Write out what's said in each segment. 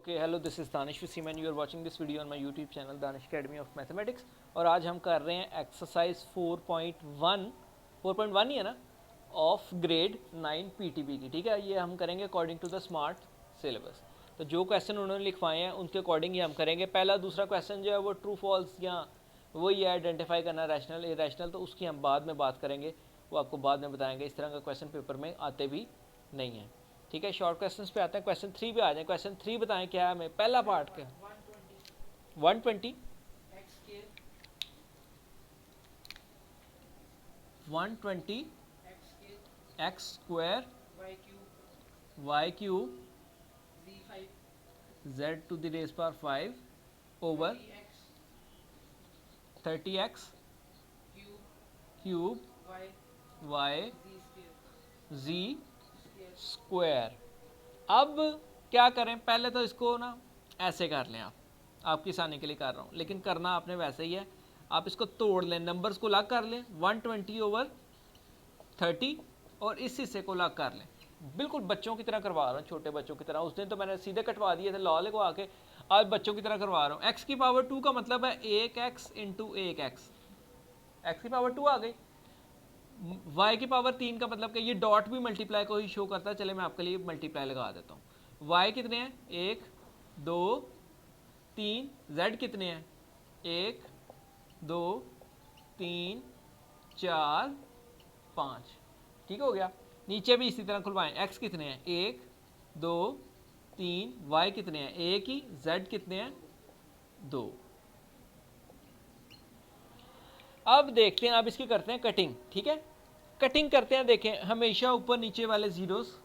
Okay hello, this is Danish Wasim and you are watching this video on my YouTube channel Danish Academy of Mathematics. और आज हम कर रहे हैं एक्सरसाइज 4.1 ही है ना, ऑफ ग्रेड 9 पीटीबी की। ठीक है, ये हम करेंगे according to the smart syllabus. तो जो क्वेश्चन उन्होंने लिखवाए हैं उनके अकॉर्डिंग ही हम करेंगे। पहला दूसरा क्वेश्चन जो है वो ट्रू फॉल्स या वही है आइडेंटिफाई करना रैशनल इरेशनल, तो उसकी हम बाद में बात करेंगे, वो आपको बाद में बताएंगे। इस तरह का क्वेश्चन पेपर में आते भी नहीं हैं। ठीक है, शॉर्ट क्वेश्चंस पे आते हैं। क्वेश्चन 3 पे आ जाए। क्वेश्चन 3 बताएं क्या है हमें, पहला पार्ट का 120 120 x square Y cube z to the raise power 5 over 30x cube y z square. अब क्या करें, पहले तो इसको ना ऐसे कर लें। आप आपकी आसानी के लिए कर रहा हूँ, लेकिन करना आपने वैसे ही है। आप इसको तोड़ लें, नंबर्स को लग कर लें, 120 ओवर 30 और इस हिस्से को लग कर लें। बिल्कुल बच्चों की तरह करवा रहा हूँ, छोटे बच्चों की तरह। उस दिन तो मैंने सीधे कटवा दिए थे लॉ लगवा के, आज बच्चों की तरह करवा रहा हूँ। एक्स की पावर 2 का मतलब है 1x इंटू 1x, एक्स की पावर 2 आ गई। y की पावर 3 का मतलब कि ये डॉट भी मल्टीप्लाई को ही शो करता है। चले मैं आपके लिए मल्टीप्लाई लगा देता हूँ। y कितने हैं, 1 2 3। z कितने हैं, 1 2 3 4 5। ठीक हो गया। नीचे भी इसी तरह खुलवाएं। x कितने हैं, 1 2 3। y कितने हैं, 1 ही। z कितने हैं, 2। अब देखते हैं, अब इसकी करते हैं कटिंग। ठीक है, कटिंग करते हैं। देखें, हमेशा ऊपर नीचे वाले जीरोस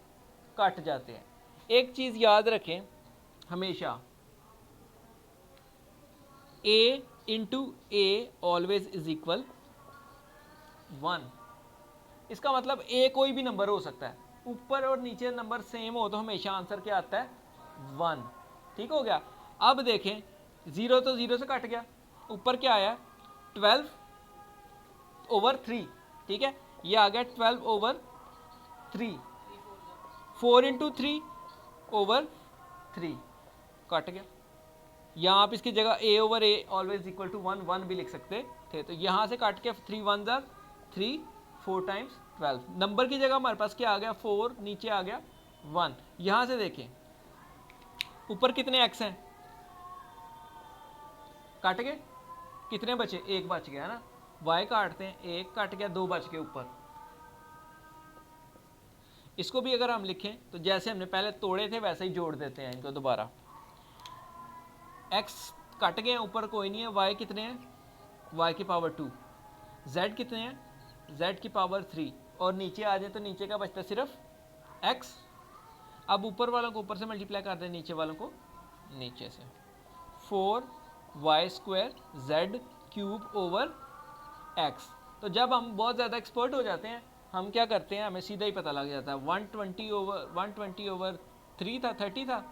कट जाते हैं। एक चीज़ याद रखें हमेशा, a into a always is equal 1। इसका मतलब a कोई भी नंबर हो सकता है, ऊपर और नीचे नंबर सेम हो तो हमेशा आंसर क्या आता है, 1। ठीक हो गया। अब देखें, 0 तो 0 से कट गया, ऊपर क्या आया, 12 ओवर 3। ठीक है, ये आ गया 12 ओवर 3। 4 इंटू 3 ओवर 3 कट गया। यहाँ आप इसकी जगह a over a always equal to 1 1 भी लिख सकते थे। तो यहाँ से काट के 3 1 ज़ा 3, 4 टाइम्स 12। नंबर की जगह हमारे पास क्या आ गया, 4, नीचे आ गया 1। यहाँ से देखें ऊपर कितने x हैं, काट गए, कितने बचे, एक बच गया है ना। y काटते हैं, एक कट गया, 2 बच गए ऊपर। इसको भी अगर हम लिखें तो जैसे हमने पहले तोड़े थे वैसे ही जोड़ देते हैं इनको दोबारा। x कट गए, ऊपर कोई नहीं है। y कितने हैं, y की पावर 2। z कितने हैं, z की पावर 3। और नीचे आ जाए तो नीचे का बचता सिर्फ x। अब ऊपर वालों को ऊपर से मल्टीप्लाई कर दें, नीचे वालों को नीचे से। 4y square z cube over x। तो जब हम बहुत ज़्यादा एक्सपर्ट हो जाते हैं, हम क्या करते हैं, हमें सीधा ही पता लग जाता है। 120 ओवर 3 था, 30 था,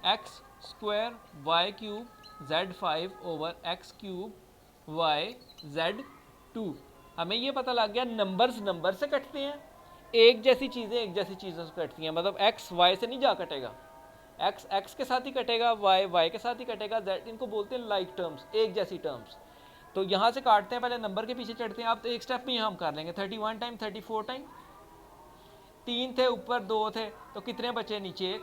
x square Y cube z 5 over x cube y z 2। हमें ये पता लग गया नंबर्स नंबर से कटते हैं, एक जैसी चीज़ें एक जैसी चीज़ों से कटती हैं। मतलब एक्स वाई से नहीं जा कटेगा, एक्स एक्स के साथ ही कटेगा, वाई वाई के साथ ही कटेगा, जेड। इनको बोलते हैं लाइक टर्म्स, एक जैसी टर्म्स। तो यहाँ से काटते हैं, पहले नंबर के पीछे चढ़ते हैं। अब तो एक स्टेप में हम कर लेंगे, 31 टाइम 34 टाइम। 3 थे, ऊपर 2 थे, तो कितने बचे, नीचे 1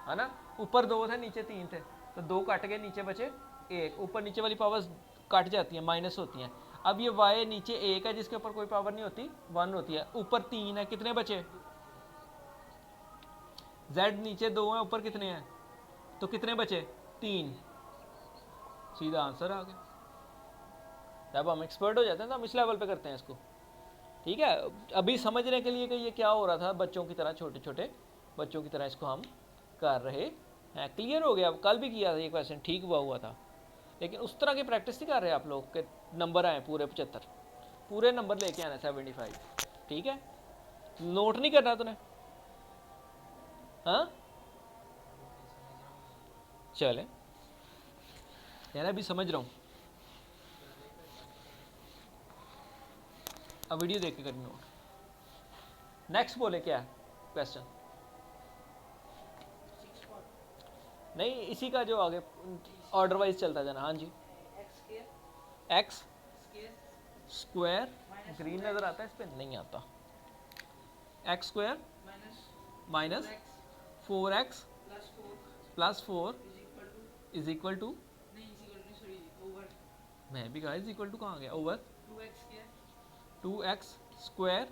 है ना। ऊपर 2 थे, नीचे 3 थे, तो 2 कट गए, नीचे बचे 1। ऊपर नीचे वाली पावर्स कट जाती हैं, माइनस होती हैं। अब ये y नीचे 1 है जिसके ऊपर कोई पावर नहीं होती, 1 होती है। ऊपर 3 है, कितने बचे, z नीचे 2 है, ऊपर कितने हैं, तो कितने बचे, 3। सीधा आंसर आ गया। जब हम एक्सपर्ट हो जाते हैं तो हम इस लेवल पे करते हैं इसको। ठीक है, अभी समझने के लिए कि ये क्या हो रहा था, बच्चों की तरह, छोटे छोटे बच्चों की तरह इसको हम कर रहे हैं। क्लियर हो गया। कल भी किया था ये क्वेश्चन, ठीक हुआ था, लेकिन उस तरह की प्रैक्टिस नहीं कर रहे आप लोग के नंबर आए पूरे 75, पूरे नंबर लेके आना 75। ठीक है, नोट नहीं करना तूने, हाँ चले यार, अभी समझ रहा हूँ। अब वीडियो देख के करें नोट। नेक्स्ट बोले क्या है क्वेश्चन, नहीं, इसी का जो आगे ऑर्डर वाइज चलता जाना। हाँ जी, एक्स स्क्वायर, ग्रीन नज़र आता है इस पर? नहीं आता। X square minus 4x plus 4 is equal to, मैं भी कहा इज इक्वल टू कहाँ गया, ओवर 2x स्क्वायर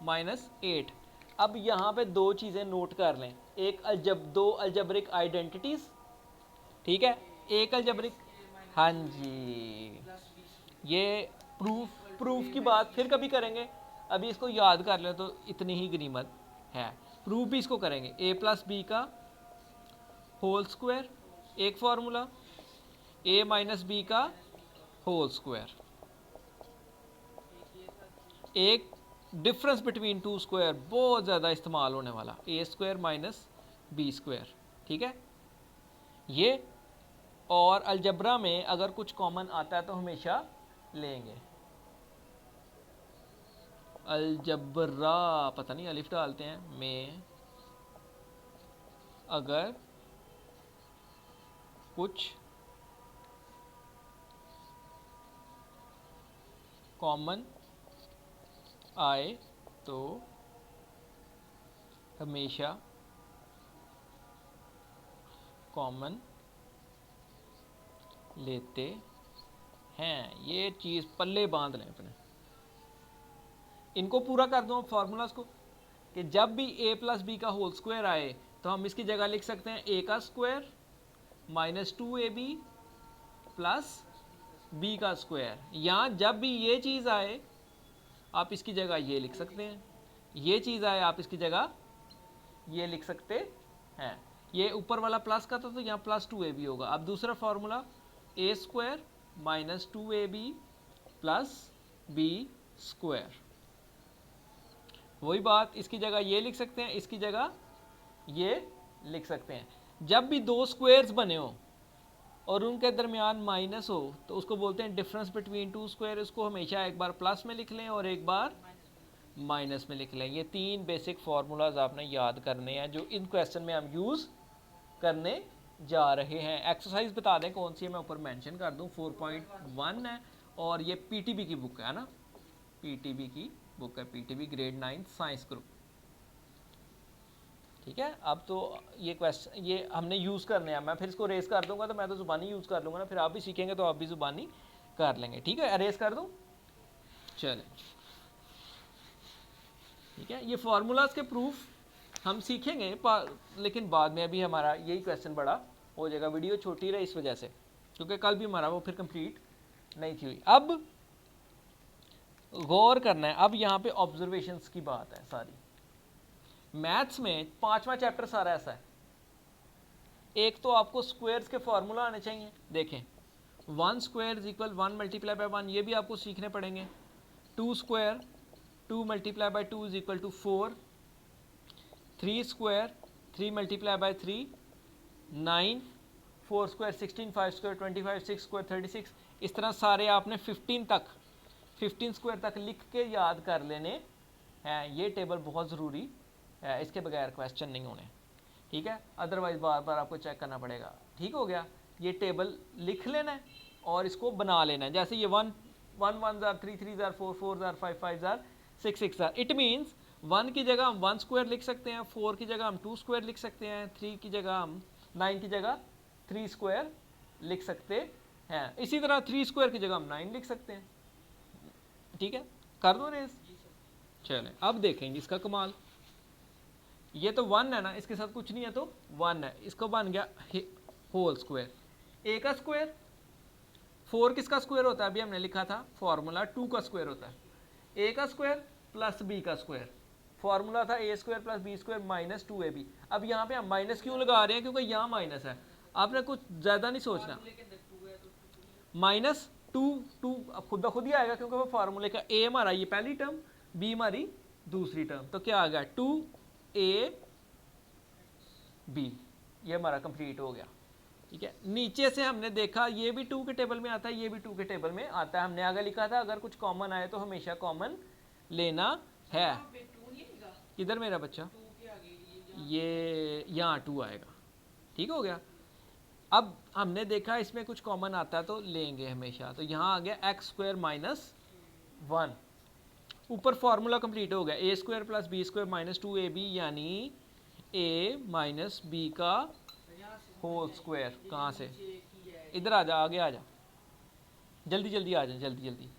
माइनस 8। अब यहाँ पे दो चीज़ें नोट कर लें, दो अलजबरिक आइडेंटिटीज, ठीक है, एक अलजबरिक, हाँ जी, ये प्रूफ की बात फिर कभी करेंगे, अभी इसको याद कर लें तो इतनी ही गनीमत है। प्रूफ भी इसको करेंगे, a प्लस बी का होल स्क्वायर एक फार्मूला, a माइनस बी का होल स्क्वायर, एक डिफरेंस बिटवीन टू स्क्वायर बहुत ज़्यादा इस्तेमाल होने वाला, ए स्क्वायर माइनस बी स्क्वायर, ठीक है ये। और अलजबरा में अगर कुछ कॉमन आता है तो हमेशा लेंगे। अलजबरा पता नहीं अलिफ डालते हैं में, अगर कुछ कॉमन आए तो हमेशा कॉमन लेते हैं। ये चीज़ पल्ले बांध लें अपने, इनको पूरा कर दो फार्मूलाज को, कि जब भी a प्लस बी का होल स्क्वायर आए तो हम इसकी जगह लिख सकते हैं a का square minus 2ab plus b का स्क्वायर, या जब भी ये चीज़ आए आप इसकी जगह ये लिख सकते हैं, ये चीज़ आए आप इसकी जगह ये लिख सकते हैं। ये ऊपर वाला प्लस का था तो यहाँ प्लस 2ab होगा। अब दूसरा formula a square minus 2ab plus b square, वही बात, इसकी जगह ये लिख सकते हैं, इसकी जगह ये लिख सकते हैं। जब भी दो स्क्वायर्स बने हो और उनके दरमियान माइनस हो तो उसको बोलते हैं डिफरेंस बिटवीन टू स्क्वायर। इसको हमेशा एक बार प्लस में लिख लें और एक बार माइनस में लिख लें। ये तीन बेसिक फार्मूलाज आपने याद करने हैं जो इन क्वेश्चन में हम यूज़ करने जा रहे हैं। एक्सरसाइज बता दें कौन सी है, मैं ऊपर मेंशन कर दूं, 4.1 है और ये पीटीबी की बुक है ना, पीटीबी की बुक है, पीटीबी ग्रेड 9 साइंस ग्रुप, ठीक है। अब तो ये क्वेश्चन ये हमने यूज़ करने हैं, मैं फिर इसको रेस कर दूंगा तो मैं तो ज़ुबानी यूज़ कर लूँगा ना, फिर आप भी सीखेंगे तो आप भी ज़ुबानी कर लेंगे, ठीक है। अरेज कर दूँ, चलें, ठीक है। ये फार्मूलाज के प्रूफ हम सीखेंगे लेकिन बाद में, अभी हमारा यही क्वेश्चन बड़ा हो जाएगा। वीडियो छोटी रही इस वजह से, क्योंकि कल भी हमारा वो फिर कंप्लीट नहीं थी हुई। अब गौर करना है, अब यहाँ पे ऑब्जर्वेशंस की बात है सारी। मैथ्स में 5वां चैप्टर सारा ऐसा है। एक तो आपको स्क्वायर्स के फॉर्मूला आने चाहिए, देखें 1 square is equal 1 multiply by 1, ये भी आपको सीखने पड़ेंगे। 2 square 2 multiply by 2 is equal to 4, 3 square 3 multiply by 3 9, 4 square 16, 5 square 25, 6 square 36, इस तरह सारे आपने 15 स्क्वायर तक लिख के याद कर लेने हैं। ये टेबल बहुत ज़रूरी है, इसके बगैर क्वेश्चन नहीं होने, ठीक है, अदरवाइज बार बार आपको चेक करना पड़ेगा। ठीक हो गया, ये टेबल लिख लेना है और इसको बना लेना है। जैसे ये 1 1 1 jar 3 3 jar 4 4 jar 5 5 jar 6 6 jar, it means 1 की जगह हम 1 स्क्वायर लिख सकते हैं, 4 की जगह हम 2 स्क्वायर लिख सकते हैं, 3 की जगह हम 9 की जगह 3 स्क्वायर लिख सकते हैं। इसी तरह 3 स्क्वायर की जगह हम 9 लिख सकते हैं, ठीक है। कर दो रेस, चलें अब देखेंगे इसका कमाल। ये तो 1 है ना, इसके साथ कुछ नहीं है तो 1 है, इसको बन गया होल स्क्वायर। ए का स्क्वायर 4 किसका स्क्वायर होता है, अभी हमने लिखा था फॉर्मूला 2 का स्क्वायर होता है। ए का स्क्वायर प्लस बी का स्क्वायर, फॉर्मूला था A square plus B square minus 2ab। अब यहाँ पे हम माइनस क्यों लगा रहे हैं, क्योंकि यहाँ माइनस है, आपने कुछ ज़्यादा नहीं सोचना। माइनस 2 अब खुद ब खुद ही आएगा क्योंकि वो फार्मूले का ए हमारा ये पहली टर्म, बी हमारी दूसरी टर्म, तो क्या आ गया 2ab, ये हमारा कंप्लीट हो गया, ठीक है। नीचे से हमने देखा ये भी 2 के टेबल में आता है, ये भी 2 के टेबल में आता है। हमने आगे लिखा था अगर कुछ कॉमन आए तो हमेशा कॉमन लेना है। किधर मेरा बच्चा, ये यहाँ 2 आएगा, ठीक हो गया। अब हमने देखा इसमें कुछ कॉमन आता है तो लेंगे हमेशा, तो यहाँ आ गया एक्स स्क्वायर माइनस 1, ऊपर फॉर्मूला कंप्लीट हो गया, A square plus B square minus 2ab यानी a माइनस बी का होल स्क्वायर। कहाँ से? इधर आ जा, आगे आ जा, जल्दी जल्दी आ जा, जल्दी जल्दी।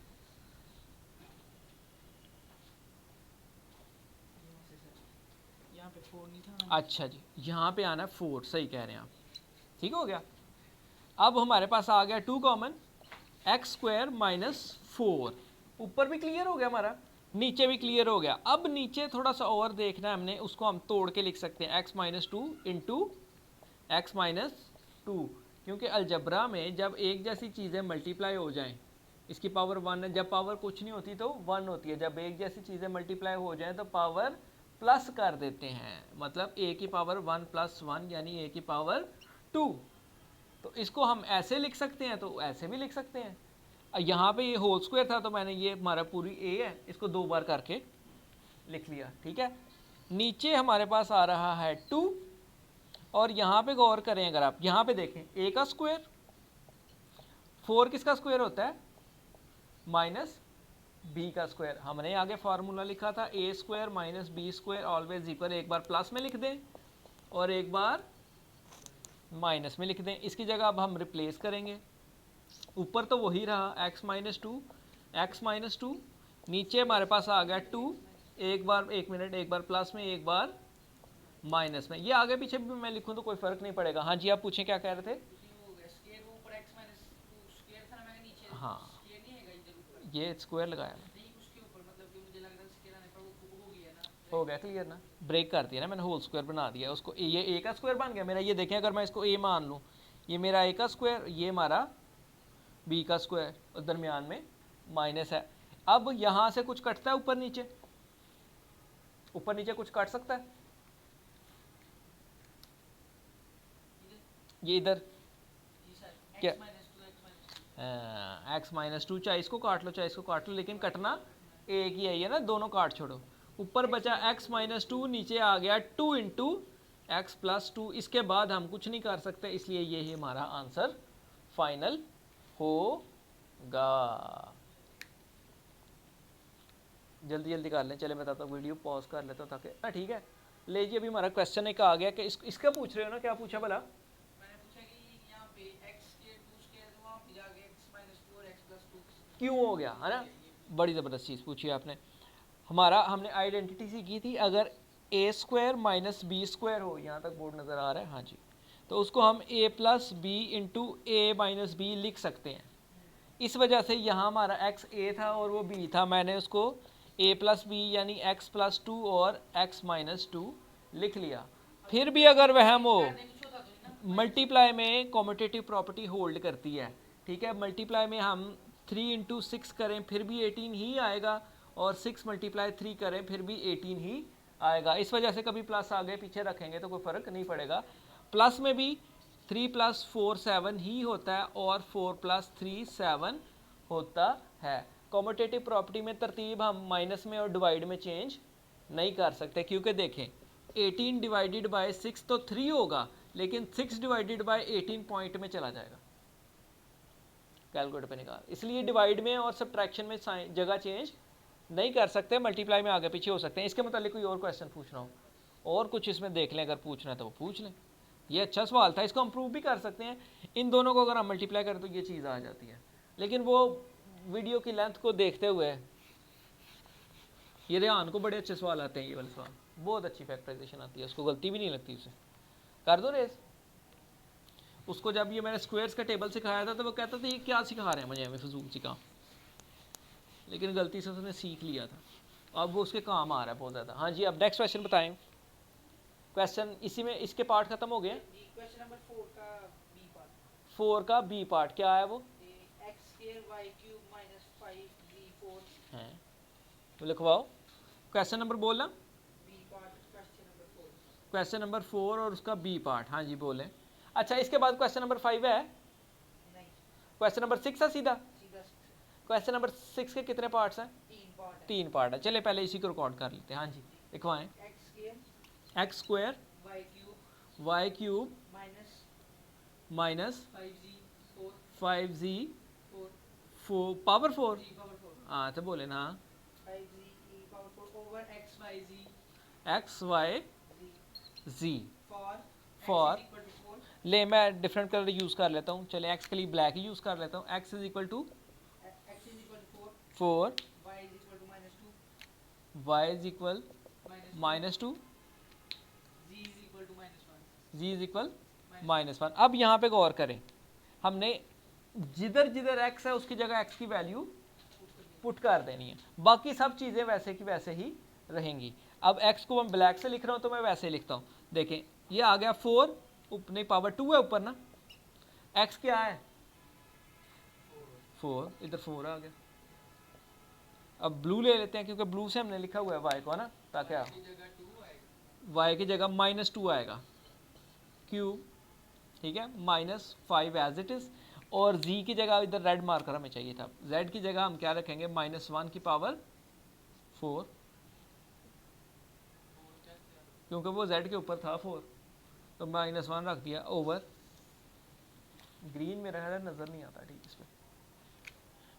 अच्छा जी, यहाँ पे आना 4, सही कह रहे हैं आप, ठीक हो गया। अब हमारे पास आ गया 2 कॉमन, एक्स स्क्वायर माइनस 4, ऊपर भी क्लियर हो गया हमारा, नीचे भी क्लियर हो गया। अब नीचे थोड़ा सा और देखना है हमने, उसको हम तोड़ के लिख सकते हैं x minus 2 into x minus 2, क्योंकि अलजबरा में जब एक जैसी चीज़ें मल्टीप्लाई हो जाएं, इसकी पावर 1 है, जब पावर कुछ नहीं होती तो 1 होती है, जब एक जैसी चीज़ें मल्टीप्लाई हो जाएं तो पावर प्लस कर देते हैं, मतलब a की पावर 1 प्लस 1 यानी a की पावर 2। तो इसको हम ऐसे लिख सकते हैं, तो ऐसे भी लिख सकते हैं। यहाँ पे ये होल स्क्वायर था तो मैंने ये हमारा पूरी a है, इसको 2 बार करके लिख लिया, ठीक है। नीचे हमारे पास आ रहा है 2, और यहाँ पे गौर करें, अगर आप यहाँ पे देखें a का स्क्वायर, 4 किसका स्क्वायर होता है? माइनस b का स्क्वायर। हमने आगे फार्मूला लिखा था a square minus b square always equal, एक बार प्लस में लिख दें और एक बार माइनस में लिख दें। इसकी जगह अब हम रिप्लेस करेंगे, ऊपर तो वही रहा x माइनस 2, एक्स माइनस 2, नीचे हमारे पास आ गया 2, एक बार, एक मिनट, एक बार प्लस में एक बार माइनस में, ये आगे पीछे भी मैं लिखूं तो कोई फर्क नहीं पड़ेगा। हाँ जी, आप पूछें क्या कह रहे थे? हाँ, ये स्क्वायर लगाया हो गया क्लियर ना, ब्रेक कर दिया ना मैंने, होल स्क्वायर बना दिया उसको, ये ए का स्क्वायर बन गया मेरा। ये देखें, अगर मैं इसको ए मान लूँ, ये मेरा ए का स्क्वायर, ये हमारा बी का स्क्वायर, और दरमियान में माइनस है। अब यहाँ से कुछ कटता है ऊपर नीचे, ऊपर नीचे कुछ काट सकता है? ये इधर क्या, एक्स माइनस 2, चाहे इसको काट लो चाहे इसको काट लो, लेकिन कटना एक ही है, ये ना, दोनों काट छोड़ो। ऊपर बचा एक्स माइनस 2, नीचे आ गया 2 इंटू एक्स प्लस 2, इसके बाद हम कुछ नहीं कर सकते, इसलिए ये ही हमारा आंसर फाइनल होगा। जल्दी जल्दी कर लें, चले बताता हूँ, वीडियो पॉज कर लेता हूँ ताकि, हाँ ठीक है। ले जी, अभी हमारा क्वेश्चन एक आ गया कि इसका पूछ रहे हो ना, क्या पूछा भला? क्यों हो गया, है ना, बड़ी ज़बरदस्त चीज़ पूछी आपने। हमारा हमने आइडेंटिटी सीखी थी, अगर ए स्क्वायर माइनस बी स्क्वायर हो, यहाँ तक बोर्ड नज़र आ रहा है, हाँ जी, तो उसको हम a plus B into a minus b लिख सकते हैं। इस वजह से यहाँ हमारा x a था और वो b था, मैंने उसको a प्लस बी यानी x प्लस 2 और x माइनस 2 लिख लिया। फिर भी अगर वहम हो, मल्टीप्लाई में कॉम्यूटेटिव प्रॉपर्टी होल्ड करती है, ठीक है। मल्टीप्लाई में हम 3 इंटू 6 करें फिर भी 18 ही आएगा, और 6 मल्टीप्लाई 3 करें फिर भी 18 ही आएगा। इस वजह से कभी प्लस आगे पीछे रखेंगे तो कोई फ़र्क नहीं पड़ेगा। प्लस में भी 3 प्लस 4 7 ही होता है, और 4 प्लस 3 7 होता है। कॉम्यूटेटिव प्रॉपर्टी में तरतीब हम माइनस में और डिवाइड में चेंज नहीं कर सकते, क्योंकि देखें 18 डिवाइडेड बाय 6 तो 3 होगा, लेकिन 6 डिवाइडेड बाय 18 पॉइंट में चला जाएगा, कैलकुलेटर पे निकाल। इसलिए डिवाइड में और सब्ट्रैक्शन में जगह चेंज नहीं कर सकते, मल्टीप्लाई में आगे पीछे हो सकते हैं। इसके मतलब कोई और क्वेश्चन पूछना हो और कुछ इसमें देख लें, अगर पूछना है तो वो पूछ लें। ये अच्छा सवाल था, इसको हम प्रूव भी कर सकते हैं। इन दोनों को अगर हम मल्टीप्लाई करें तो ये चीज़ आ जाती है, लेकिन वो वीडियो की लेंथ को देखते हुए ये रेहान को बड़े अच्छे सवाल आते हैं, ये वाले सवाल बहुत अच्छी फैक्टराइजेशन आती है, उसको गलती भी नहीं लगती। उसे कर दो रेस। उसको जब ये मैंने स्क्वायर्स का टेबल सिखाया था तो वो कहता था ये क्या सिखा रहे हैं मुझे, हमें फजूल सिखा, लेकिन गलती से उसने सीख लिया था, अब वो उसके काम आ रहा है बहुत ज़्यादा। हाँ जी, अब नेक्स्ट क्वेश्चन बताएं। क्वेश्चन इसी में, इसके पार्ट खत्म हो गए। क्वेश्चन नंबर 4 का बी पार्ट, 4 का बी पार्ट क्या है वो? X square Y cube minus 5d4 है, तो लिखवाओ क्वेश्चन नंबर, बोलना b part, question number 4, question number 4 और उसका बी पार्ट। हाँ जी बोलें। अच्छा, इसके बाद क्वेश्चन नंबर 5 है? नहीं, क्वेश्चन नंबर 6 है सीधा। सीधा क्वेश्चन नंबर 6 के कितने पार्ट्स हैं? 3 पार्ट है। चले पहले इसी को रिकॉर्ड कर लेते हैं। हाँ जी लिखवाएं। X square X square Y cube Y cube minus minus 5z 4 5z 4 power 4। g power 4 हाँ तो बोले ना 5z e power 4 over x y z x y z z. for x For is equal to 4 ले मैं different colour use कर लेता हूँ, चले एक्स के लिए ब्लैक ही यूज़ कर लेता हूँ। X is equal to x is equal to 4 4, y is equal to -2 y is equal -2 -2, z is equal to -1 z is equal minus -1। अब यहाँ पे गौर करें, हमने जिधर जिधर एक्स है उसकी जगह एक्स की वैल्यू पुट कर देनी है, बाकी सब चीज़ें वैसे की वैसे ही रहेंगी। अब एक्स को मैं ब्लैक से लिख रहा हूँ तो मैं वैसे लिखता हूँ। देखें ये आ गया 4, नहीं पावर 2 है ऊपर ना, एक्स क्या है 4, इधर 4 आ गया। अब ब्लू ले लेते हैं क्योंकि ब्लू से हमने लिखा हुआ है वाई को, है ना, ताकि वाई की जगह -2 आएगा क्यूब, ठीक है, -5 एज इट इज़। और z की जगह इधर रेड मार्कर हमें चाहिए था, z की जगह हम क्या रखेंगे -1 की पावर 4, क्योंकि वो z के ऊपर था 4, तो -1 रख दिया ओवर, ग्रीन में रह नज़र नहीं आता ठीक इसमें।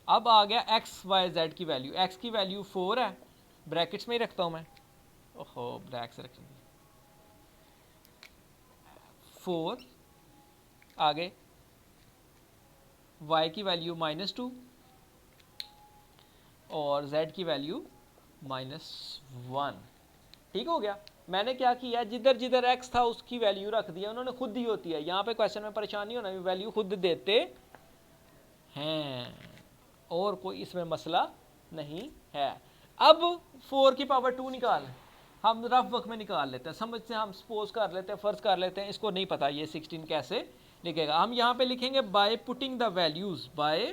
अब आ गया x y z की वैल्यू, x की वैल्यू 4 है, ब्रैकेट्स में ही रखता हूँ मैं, ओहो ब्रैक से रखेंगे 4, आगे y की वैल्यू -2 और z की वैल्यू -1। ठीक हो गया। मैंने क्या किया, जिधर जिधर x था उसकी वैल्यू रख दिया, उन्होंने खुद दी होती है। यहाँ पे क्वेश्चन में परेशानी होना, वैल्यू खुद देते हैं और कोई इसमें मसला नहीं है। अब 4 की पावर 2 निकाल, हम रफ वर्क में निकाल लेते हैं, समझते हैं, हम सपोज कर लेते हैं, फ़र्ज़ कर लेते हैं, इसको नहीं पता ये 16 कैसे लिखेगा। हम यहाँ पे लिखेंगे by putting the values, by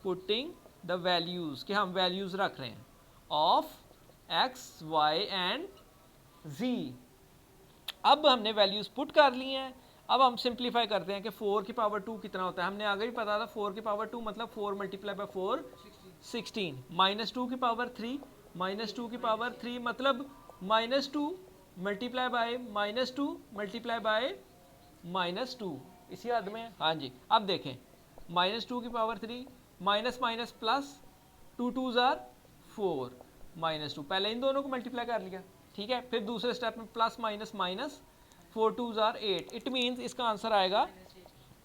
putting the values, कि हम वैल्यूज़ रख रहे हैं ऑफ एक्स वाई एंड जी। अब हमने वैल्यूज़ पुट कर ली हैं। अब हम सिंप्लीफाई करते हैं कि 4 की पावर 2 कितना होता है। हमने आगे भी पता था 4 की पावर 2 मतलब 4 मल्टीप्लाई बाय 4 16, -2 की पावर 3, -2 की पावर 3 मतलब -2 मल्टीप्लाई बाय -2 मल्टीप्लाई बाय -2, इसी हद में। हाँ जी, अब देखें -2 की power 3 minus minus plus, 2 2s are 4, -2, पहले इन दोनों को मल्टीप्लाई कर लिया, ठीक है। फिर दूसरे स्टेप में plus minus minus, 4 2s are 8, it means इसका आंसर आएगा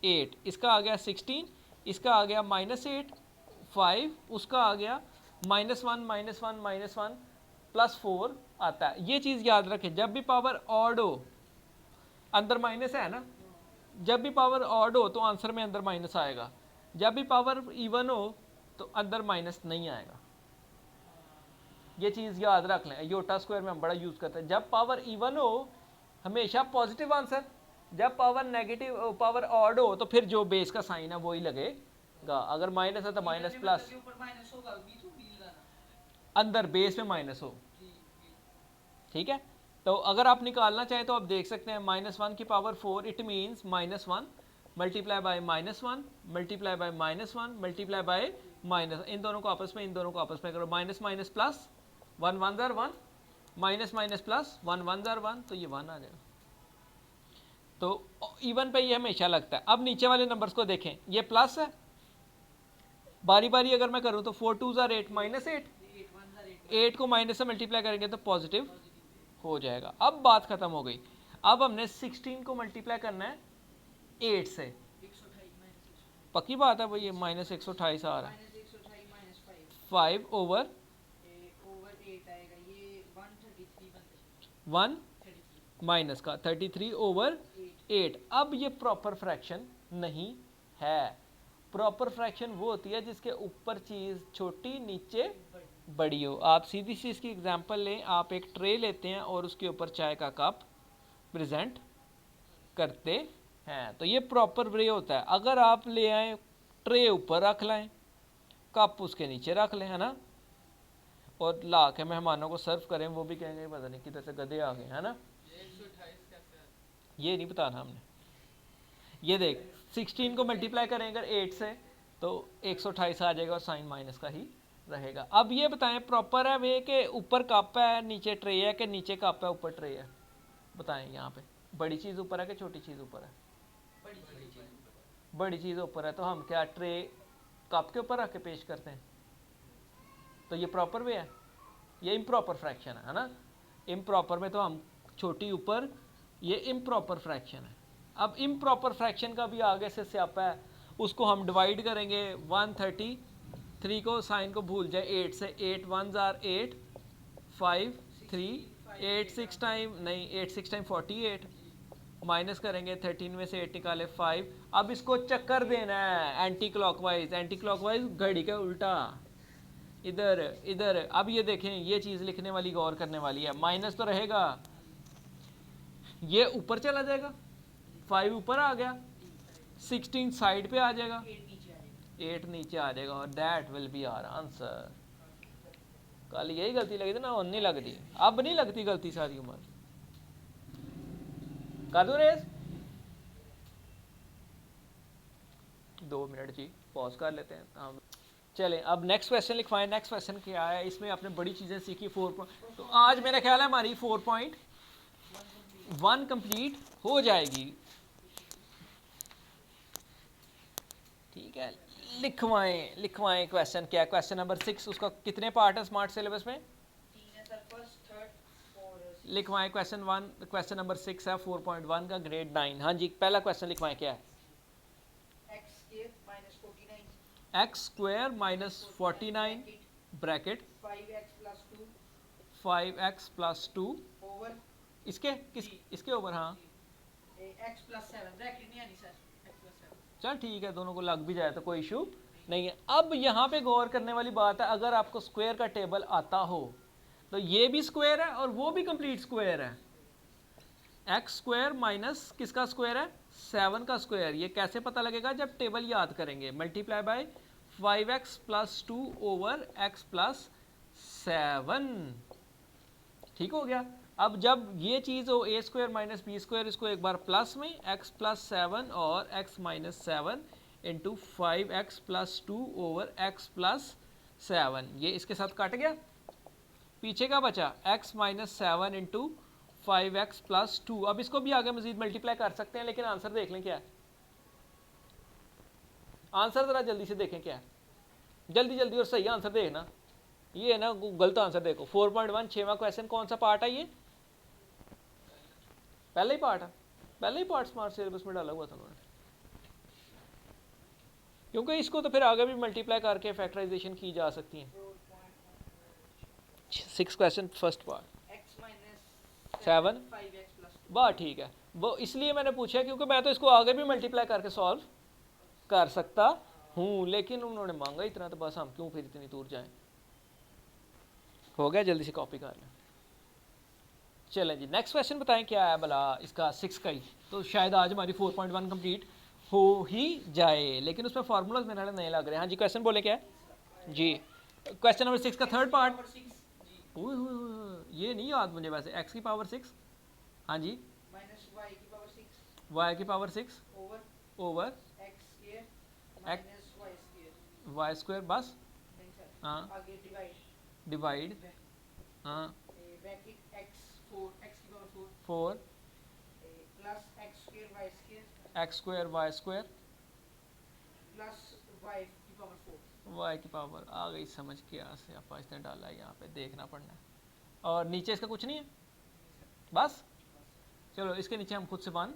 8। इसका आ गया 16, इसका आ गया -8, 5, उसका आ गया -1 प्लस 4 आता है। ये चीज़ याद रखें, जब भी पावर ऑड हो, अंदर माइनस है ना, जब भी पावर ऑड हो तो आंसर में अंदर माइनस आएगा, जब भी पावर इवन हो तो अंदर माइनस नहीं आएगा। ये चीज़ याद रख लें, योटा स्क्वायर में हम बड़ा यूज़ करते हैं। जब पावर इवन हो हमेशा पॉजिटिव आंसर, जब पावर नेगेटिव पावर ऑड हो तो फिर जो बेस का साइन है वही लगेगा। अगर माइनस है तो माइनस प्लस, अंदर बेस में माइनस हो, ठीक है। तो अगर आप निकालना चाहें तो आप देख सकते हैं -1 की power 4, it means -1 multiply by -1 multiply by -1 multiply by minus, इन दोनों को आपस में, इन दोनों को आपस में करो, माइनस माइनस प्लस, 1 1 ज़ार 1, माइनस माइनस प्लस, 1 1 ज़ार 1, तो ये 1 आ जाएगा। तो इवन पे ये हमेशा लगता है। अब नीचे वाले नंबर्स को देखें, ये प्लस है, बारी बारी अगर मैं करूँ तो 4 2 ज़ार 8 -8, 8 को माइनस से मल्टीप्लाई करेंगे तो पॉजिटिव हो जाएगा। अब बात खत्म हो गई। अब हमने 16 को मल्टीप्लाई करना है 8 से, पक्की बात है भाई, ये -128 आ रहा है, 5 ओवर 1 माइनस का 33 ओवर 8। अब ये प्रॉपर फ्रैक्शन नहीं है। प्रॉपर फ्रैक्शन वो होती है जिसके ऊपर चीज़ छोटी नीचे बड़ी हो। आप सीधी सी इसकी एग्जांपल लें, आप एक ट्रे लेते हैं और उसके ऊपर चाय का कप प्रेजेंट करते हैं, तो ये प्रॉपर वे होता है। अगर आप ले आए ट्रे ऊपर रख लाएं, कप उसके नीचे रख लें, है ना, और ला के मेहमानों को सर्व करें, वो भी कहेंगे पता नहीं किधर से गधे आ गए, है ना। ये नहीं बताना हमने। ये देख 16 को मल्टीप्लाई करें अगर 8 से तो 128 आ जाएगा और साइन माइनस का ही रहेगा। अब ये बताएं प्रॉपर है वे कि ऊपर कप है नीचे ट्रे है, कि नीचे कप है ऊपर ट्रे है, बताएं यहाँ पे बड़ी चीज़ ऊपर है कि छोटी चीज़ ऊपर है? बड़ी चीज बड़ी चीज़ ऊपर है, तो हम क्या ट्रे कप के ऊपर रख के पेश करते हैं? तो ये प्रॉपर वे है, ये इम्प्रॉपर फ्रैक्शन है ना? इम्प्रॉपर में तो हम छोटी ऊपर, ये इम्प्रॉपर फ्रैक्शन है। अब इम्प्रॉपर फ्रैक्शन का भी आगे से स्यापा है, उसको हम डिवाइड करेंगे 133 को साइन को भूल जाए 8 से, 8 1 आर 8 5 3 8 6 टाइम नहीं 8 6 टाइम 48 माइनस करेंगे 13 में से 8 निकाले 5। अब इसको चक्कर देना है एंटी क्लॉकवाइज, एंटी क्लॉकवाइज घड़ी के उल्टा, इधर इधर। अब ये देखें, ये चीज़ लिखने वाली गौर करने वाली है। माइनस तो रहेगा, ये ऊपर चला जाएगा, 5 ऊपर आ गया, 16 साइड पे आ जाएगा, 8 नीचे आ जाएगा, और that will be our answer. कल यही गलती लगी थी ना, और नहीं लगती, अब नहीं लगती गलती सारी उम्र। कर दो रेस, 2 मिनट जी, पॉज कर लेते हैं हम। चलें अब नेक्स्ट क्वेश्चन लिखवाएं। नेक्स्ट क्वेश्चन क्या है, इसमें आपने बड़ी चीज़ें सीखी 4 तो आज मेरा ख्याल है हमारी 4.1 कंप्लीट हो जाएगी। ठीक है, लिखवाएं लिखवाएं क्वेश्चन क्या है, क्वेश्चन नंबर 6। उसका कितने पार्ट है स्मार्ट सिलेबस में? 3 है सर, फर्स्ट थर्ड और लिखवाएं क्वेश्चन 1, क्वेश्चन नंबर 6 है 4.1 का, ग्रेड 9। हाँ जी, पहला क्वेश्चन लिखवाएं, क्या है? x square minus 49 x square minus 49 bracket 5x plus 2 over इसके इसके ओवर, हाँ x प्लस 7 ब्रैकेट नहीं आनी सर, x प्लस 7। चल ठीक है, दोनों को लग भी जाए तो कोई इशू नहीं है। अब यहाँ पे गौर करने वाली बात है, अगर आपको स्क्वायर का टेबल आता हो तो ये भी स्क्वायर है और वो भी कंप्लीट स्क्वायर है। एक्स स्क्वायर माइनस किसका स्क्वायर है? 7 का स्क्वायर। ये कैसे पता लगेगा? जब टेबल याद करेंगे, multiply by 5x plus 2 over x plus 7। ठीक हो गया। अब जब ये चीज़ हो ए स्क्वायर माइनस बी स्क्वायर, इसको एक बार प्लस में x प्लस 7 और x minus 7 into 5x plus 2 over x plus 7, ये इसके साथ कट गया, पीछे का बचा x minus 7 into 5x plus 2। अब इसको भी आगे मजीद मल्टीप्लाई कर सकते हैं, लेकिन आंसर देख लें क्या है। आंसर ज़रा जल्दी से देखें क्या है, जल्दी जल्दी और सही आंसर देखना। ये है ना, गलत आंसर देखो। 4.1 6वां क्वेश्चन कौन सा पार्ट है? ये पहले ही पार्ट है, पहले ही पार्ट स्मार्ट सिलेबस में डाला हुआ था उन्होंने, क्योंकि इसको तो फिर आगे भी मल्टीप्लाई करके फैक्टराइजेशन की जा सकती है। 6 question first part x minus 7 5x plus 2। बात ठीक है, वो इसलिए मैंने पूछा क्योंकि मैं तो इसको आगे भी मल्टीप्लाई करके सॉल्व कर सकता हूँ, लेकिन उन्होंने मांगा इतना, तो बस हम क्यों फिर इतनी दूर जाएं। हो गया, जल्दी से कॉपी कर लें। चलें जी, नेक्स्ट क्वेश्चन बताएं क्या है भला इसका, 6 का ही। तो शायद आज हमारी 4.1 कंप्लीट हो ही जाए, लेकिन उसमें फार्मूलाज मेरे नहीं लग रहे। हाँ जी, क्वेश्चन बोले क्या है जी? क्वेश्चन नंबर 6 का थर्ड पार्ट। ये नहीं याद मुझे वैसे, x की पावर 6, हाँ जी, माइनस y की पावर 6 y की power 6 over x square minus y square y square, बस नहीं सर, हाँ, आगे डिवाइड हाँ ब्रैकेट x 4 x की power 4 plus x square x square y square plus y की पावर 4। y की पावर आ गई समझ के, यहाँ से आप इसने डाला है, यहाँ पे देखना पड़ना है। और नीचे इसका कुछ नहीं है, बस चलो इसके नीचे हम खुद से मान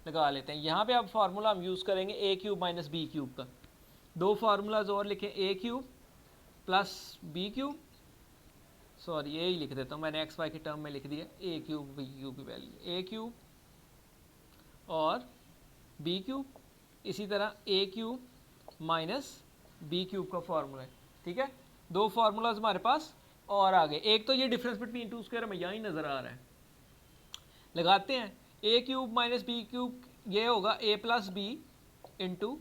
लगा लेते हैं। यहाँ पे अब फार्मूला हम यूज़ करेंगे A cube minus B cube का। दो फार्मूलाज और लिखें, A cube plus B cube, sorry ये ही लिख देता हूँ मैंने, एक्स वाई की टर्म में लिख दिया, ए क्यूब बी क्यूब की वैल्यू, ए क्यूब और बी क्यूब, इसी तरह ए क्यूब माइनस बी क्यूब का फार्मूला है। ठीक है, दो फार्मूलाज हमारे पास और आगे। एक तो ये डिफरेंस बिटवीन टू स्क्वायर हमें यहाँ ही नज़र आ रहा है, लगाते हैं। A cube minus B cube, ये होगा A plus B into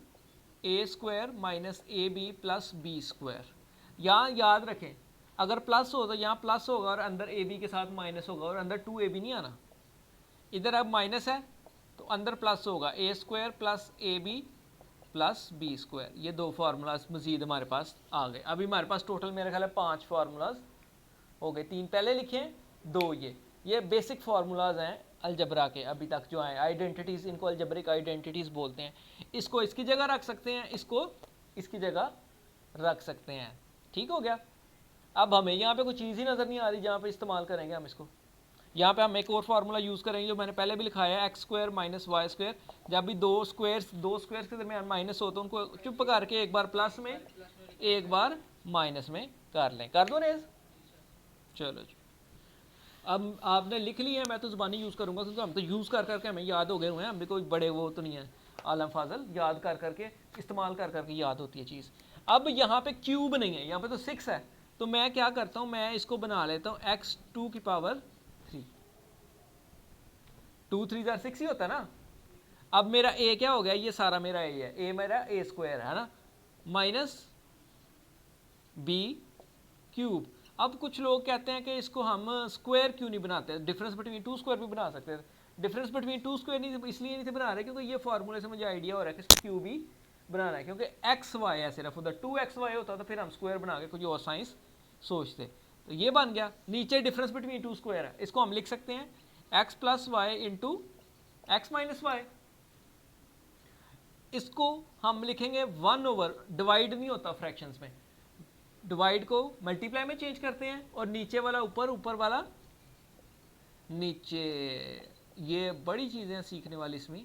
A square minus A B plus B square. यहाँ याद रखें, अगर प्लस हो तो यहाँ प्लस होगा और अंदर ए बी के साथ माइनस होगा, और अंदर 2ab नहीं आना। इधर अब माइनस है तो अंदर प्लस होगा, A square plus A B plus B square. ये दो फार्मूलाज मजीद हमारे पास आ गए। अभी हमारे पास टोटल मेरे ख्याल है 5 फार्मूलाज हो गए, 3 पहले लिखे हैं, 2 ये बेसिक फार्मूलाज हैं। अलजबरा के अभी तक जो आए आइडेंटिटीज़, इनको अलजबरिक आइडेंटिटीज़ बोलते हैं। इसको इसकी जगह रख सकते हैं, इसको इसकी जगह रख सकते हैं। ठीक हो गया। अब हमें यहाँ पे कोई चीज़ ही नज़र नहीं आ रही जहाँ पे इस्तेमाल करेंगे हम इसको। यहाँ पे हम एक और फार्मूला यूज़ करेंगे जो मैंने पहले भी लिखाया है, x square minus y square. जब भी दो स्क्वायर्स के दरमियान माइनस हो तो उनको चुप करके एक बार प्लस में एक बार माइनस में कर लें। कर दो रेज। चलो जी, अब आपने लिख ली है, मैं तो ज़ुबानी यूज़ करूँगा क्योंकि हम तो यूज़ कर करके हमें याद हो गए हुए हैं। हम भी कोई बड़े वो तो नहीं है आलम फाजल, याद कर करके इस्तेमाल कर करके याद होती है चीज़। अब यहाँ पे क्यूब नहीं है, यहाँ पे तो 6 है, तो मैं क्या करता हूँ, मैं इसको बना लेता हूँ x2 की पावर 3। 2 3 6 ही होता है ना। अब मेरा a क्या हो गया, ये सारा मेरा a है, a मेरा a स्क्वायर है ना, माइनस b क्यूब। अब कुछ लोग कहते हैं कि इसको हम स्क्वायर क्यों नहीं बनाते, डिफरेंस बिटवीन टू स्क्वायर भी बना सकते हैं। डिफरेंस बिटवीन टू स्क्वायर नहीं इसलिए नहीं बना रहे क्योंकि ये फार्मूले से मुझे आइडिया हो रहा है कि इसको क्यूब ही बनाना है, क्योंकि एक्स वाई है सिर्फ, उधर 2xy होता तो फिर हम स्क्वायर बना के कुछ और साइंस सोचते। तो ये बन गया, नीचे डिफरेंस बिटवीन टू स्क्वायर है, इसको हम लिख सकते हैं x plus y into x minus y. इसको हम लिखेंगे 1/, डिवाइड नहीं होता फ्रैक्शंस में, डिवाइड को मल्टीप्लाई में चेंज करते हैं और नीचे वाला ऊपर, ऊपर वाला नीचे। ये बड़ी चीज़ें सीखने वाली इसमें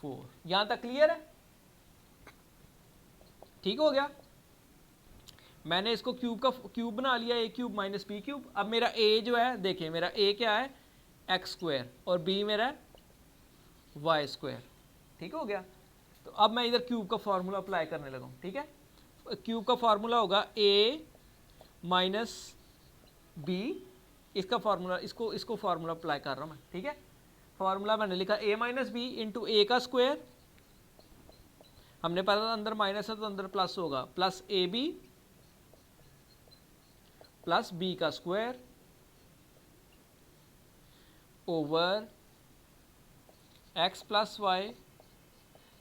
4। यहाँ तक क्लियर है? ठीक हो गया। मैंने इसको क्यूब बना लिया, a cube minus b cube. अब मेरा a जो है, देखिए मेरा a क्या है, एक्स स्क्वायर, और b मेरा है वाई स्क्वायर। ठीक हो गया। तो अब मैं इधर क्यूब का फार्मूला अप्लाई करने लगा हूँ। ठीक है, क्यूब का फार्मूला होगा a माइनस b, इसका फार्मूला, इसको फार्मूला अप्लाई कर रहा हूँ मैं। ठीक है, फार्मूला मैंने लिखा a माइनस बी इंटू ए का स्क्वायर, हमने पता था अंदर माइनस है तो अंदर प्लस होगा, plus A B plus B का square over X plus Y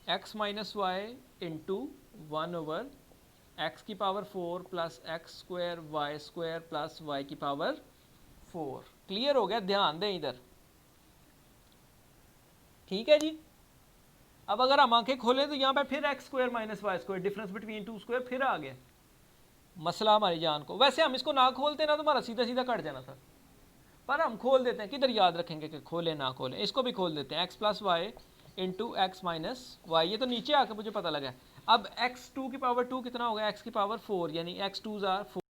X minus Y into 1/, X की power 4 plus X square Y square plus Y की पावर 4। क्लियर हो गया? ध्यान दें इधर। ठीक है जी। अब अगर हम आंखें खोलें तो यहाँ पे फिर x square minus y square, difference between two square फिर आ गया मसला हमारी जान को। वैसे हम इसको ना खोलते ना तो हमारा सीधा सीधा कट जाना था, पर हम खोल देते हैं। किधर याद रखेंगे कि खोले ना खोलें, इसको भी खोल देते हैं, x plus y into x minus y. ये तो नीचे आकर मुझे पता लगा। अब x2 की पावर 2 कितना होगा, x की पावर 4, यानी x2 4।